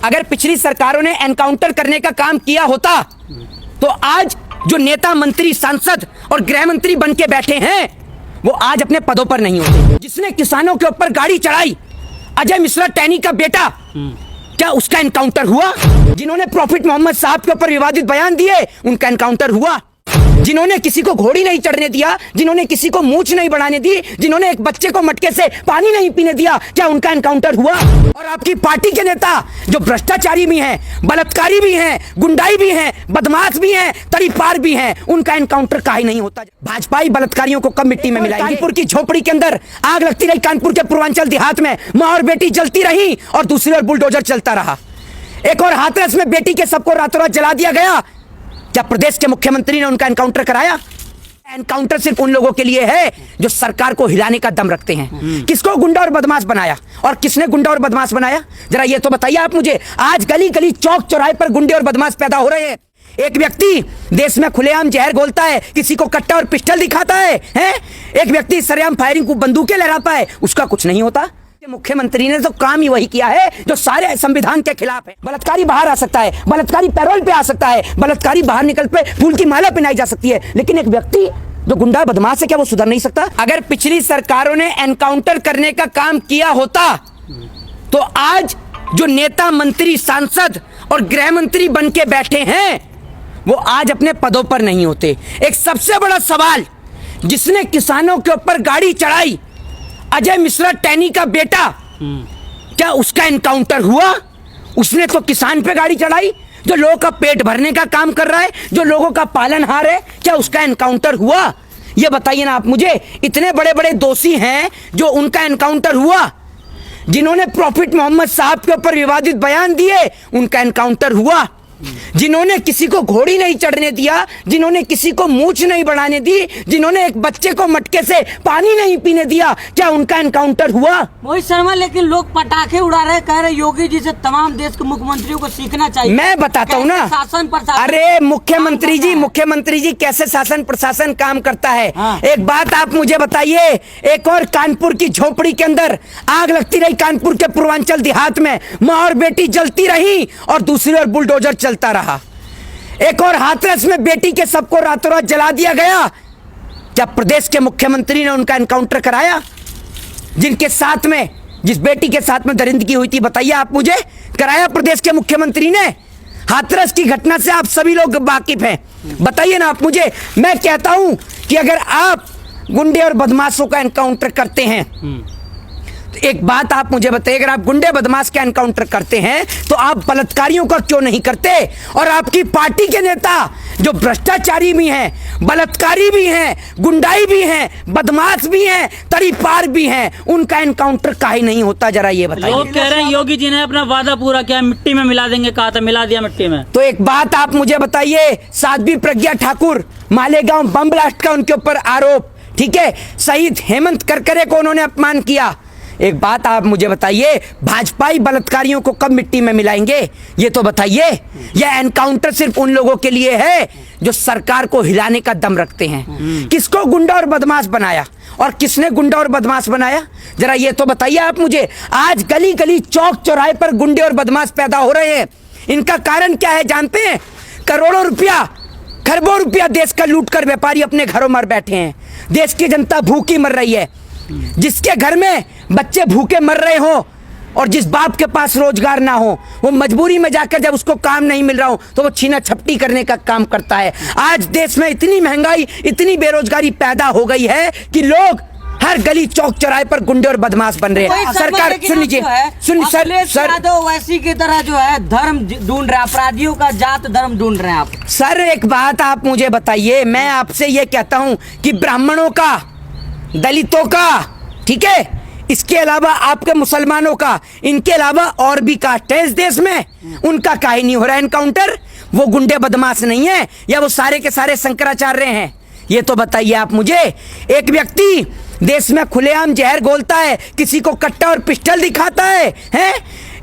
अगर पिछली सरकारों ने एनकाउंटर करने का काम किया होता तो आज जो नेता, मंत्री, सांसद और गृह मंत्री बन के बैठे हैं वो आज अपने पदों पर नहीं होते। जिसने किसानों के ऊपर गाड़ी चढ़ाई, अजय मिश्रा टैनी का बेटा, क्या उसका एनकाउंटर हुआ? जिन्होंने प्रॉफिट मोहम्मद साहब के ऊपर विवादित बयान दिए, उनका एनकाउंटर हुआ? जिन्होंने किसी को घोड़ी नहीं चढ़ने दिया, जिन्होंने किसी को मूंछ नहीं बढ़ाने दी, जिन्होंने एक बच्चे को मटके से पानी नहीं पीने दिया, क्या उनका एनकाउंटर हुआ? और आपकी पार्टी के नेता जो भ्रष्टाचारी भी हैं, बलात्कारी भी हैं, गुंडाई भी हैं, बदमाश भी हैं, तरीपार भी हैं, उनका एनकाउंटर काहे नहीं होता? भाजपाई बलात्कारियों को कब मिट्टी में मिलाएंगे? कानपुर की झोपड़ी के अंदर आग लगती रही, कानपुर के पूर्वांचल देहात में मां और बेटी जलती रही और दूसरी ओर बुलडोजर चलता रहा। एक और हाथरस में बेटी के सबको रातों रात जला दिया गया। क्या प्रदेश के मुख्यमंत्री ने उनका एनकाउंटर कराया? एनकाउंटर सिर्फ उन लोगों के लिए है जो सरकार को हिलाने का दम रखते हैं। किसको गुंडा और बदमाश बनाया और किसने गुंडा और बदमाश बनाया, जरा ये तो बताइए आप मुझे। आज गली गली, चौक चौराहे पर गुंडे और बदमाश पैदा हो रहे हैं। एक व्यक्ति देश में खुलेआम जहर घोलता है, किसी को कट्टा और पिस्टल दिखाता है, हैं? एक व्यक्ति सरेआम फायरिंग को बंदूकें लहराता है, उसका कुछ नहीं होता। मुख्यमंत्री ने तो काम ही वही किया है जो सारे संविधान के खिलाफ है। बलात्कारी बाहर आ सकता है, बलात्कारी पैरोल पे आ सकता है, बलात्कारी बाहर निकल पे फूल की माला पहनाई जा सकती है, लेकिन एक व्यक्ति जो गुंडा बदमाश है, क्या वो सुधर नहीं सकता? अगर पिछली सरकारों ने एनकाउंटर करने का काम किया होता तो आज जो नेता, मंत्री, सांसद और गृह मंत्री बन के बैठे हैं वो आज अपने पदों पर नहीं होते। एक सबसे बड़ा सवाल, जिसने किसानों के ऊपर गाड़ी चढ़ाई, अजय मिश्रा टैनी का बेटा, क्या उसका एनकाउंटर हुआ? उसने तो किसान पे गाड़ी चढ़ाई, जो लोगों का पेट भरने का काम कर रहा है, जो लोगों का पालनहार है, क्या उसका एनकाउंटर हुआ? ये बताइए ना आप मुझे। इतने बड़े बड़े दोषी हैं जो उनका एनकाउंटर हुआ? जिन्होंने प्रॉफिट मोहम्मद साहब के ऊपर विवादित बयान दिए, उनका एनकाउंटर हुआ? जिन्होंने किसी को घोड़ी नहीं चढ़ने दिया, जिन्होंने किसी को मूंछ नहीं बढ़ाने दी, जिन्होंने एक बच्चे को मटके से पानी नहीं पीने दिया, क्या उनका एनकाउंटर हुआ? मोहित शर्मा, लेकिन लोग पटाखे उड़ा रहे, कह रहे योगी जी से तमाम देश के मुख्यमंत्रियों को सीखना चाहिए। मैं बताता हूँ ना, शासन प्रशासन। अरे मुख्यमंत्री जी कैसे शासन प्रशासन काम करता है। हाँ। एक बात आप मुझे बताइए, एक और कानपुर की झोपड़ी के अंदर आग लगती रही, कानपुर के पूर्वांचल देहात में मां और बेटी जलती रही और दूसरी ओर बुलडोजर चलता रहा। एक और हाथरस में बेटी के सबको रातों रात जला दिया गया। क्या प्रदेश के मुख्यमंत्री ने उनका एनकाउंटर कराया? जिनके साथ में, जिस बेटी के साथ में दरिंदगी हुई थी, बताइए आप मुझे, कराया प्रदेश के मुख्यमंत्री ने? हाथरस की घटना से आप सभी लोग वाकिफ हैं, बताइए ना आप मुझे। मैं कहता हूं कि अगर आप गुंडे और बदमाशों का एनकाउंटर करते हैं तो एक बात आप मुझे बताइए, अगर आप गुंडे बदमाश का एनकाउंटर करते हैं तो आप बलात्कारियों का क्यों नहीं करते? और आपकी पार्टी के नेता जो भ्रष्टाचारी भी हैं, बलात्कारी भी हैं, गुंडाई भी हैं, बदमाश भी हैं, तरीपार भी हैं, उनका एनकाउंटर काहे नहीं होता? जरा ये बताइए। लोग कह रहे हैं योगी जी ने अपना वादा पूरा किया, मिट्टी में मिला देंगे कहा था, मिला दिया मिट्टी में। तो एक बात आप मुझे बताइए, साध्वी प्रज्ञा ठाकुर, मालेगांव बम ब्लास्ट का उनके ऊपर आरोप, ठीक है, शहीद हेमंत करकरे को उन्होंने अपमान किया। एक बात आप मुझे बताइए, भाजपाई बलात्कारियों को कब मिट्टी में मिलाएंगे? ये तो बताइए। यह एनकाउंटर सिर्फ उन लोगों के लिए है जो सरकार को हिलाने का दम रखते हैं। किसको गुंडा और बदमाश बनाया और किसने गुंडा और बदमाश बनाया, जरा ये तो बताइए आप मुझे। आज गली गली, चौक चौराहे पर गुंडे और बदमाश पैदा हो रहे हैं। इनका कारण क्या है जानते हैं? करोड़ों रुपया, खरबों रुपया देश का लूट कर व्यापारी अपने घरों में बैठे हैं। देश की जनता भूखी मर रही है। जिसके घर में बच्चे भूखे मर रहे हो और जिस बाप के पास रोजगार ना हो, वो मजबूरी में जाकर जब उसको काम नहीं मिल रहा हो तो वो छीना झपटी करने का काम करता है। आज देश में इतनी महंगाई, इतनी बेरोजगारी पैदा हो गई है कि लोग हर गली, चौक चौराहे पर गुंडे और बदमाश बन रहे हैं। सरकार, सुन लीजिए, सर वैसी की तरह जो है धर्म ढूंढ रहे हैं, अपराधियों का जात धर्म ढूंढ रहे हैं आप। सर एक बात आप मुझे बताइए, मैं आपसे ये कहता हूं कि ब्राह्मणों का, दलितों का, ठीक है, इसके अलावा आपके मुसलमानों का, इनके अलावा और भी कास्ट है इस देश में, उनका काहे नहीं हो रहा एनकाउंटर? वो गुंडे बदमाश नहीं है या वो सारे के सारे शंकराचार्य हैं? ये तो बताइए आप मुझे। एक व्यक्ति देश में खुलेआम जहर घोलता है, किसी को कट्टा और पिस्टल दिखाता है, हैं?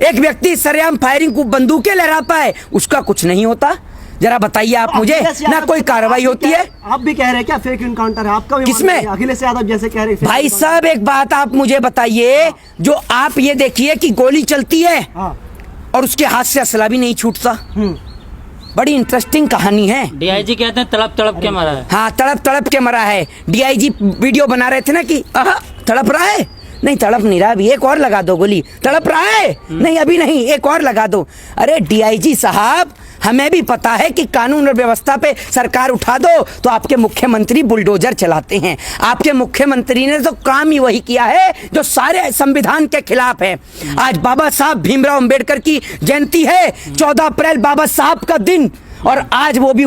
एक व्यक्ति सरेआम फायरिंग को बंदूकें लहराता है, उसका कुछ नहीं होता? जरा बताइए आप मुझे, ना कोई कार्रवाई होती है। आप भी कह रहे हैं क्या फेक एनकाउंटर है आपका? किसमें? अखिलेश यादव जैसे कह रहे हैं। भाई साहब एक बात आप मुझे बताइए, जो आप ये देखिए कि गोली चलती है और उसके हाथ से असला भी नहीं छूटता। बड़ी इंटरेस्टिंग कहानी है। डीआईजी कहते हैं तड़प तड़प के मरा है। हाँ, तड़प तड़प के मरा है। डीआईजी वीडियो बना रहे थे ना कि तड़प रहा है, नहीं तड़प नहीं रहा, अभी एक और लगा दो गोली। तड़प रहा है, नहीं अभी नहीं, एक और लगा दो। अरे डीआईजी साहब, हमें भी पता है कि कानून और व्यवस्था पे सरकार उठा दो तो आपके मुख्यमंत्री बुलडोजर चलाते हैं। आपके मुख्यमंत्री ने तो काम ही वही किया है जो सारे संविधान के खिलाफ है। आज बाबा साहब भीमराव अंबेडकर की जयंती है, 14 अप्रैल बाबा साहब का दिन, और आज वो भी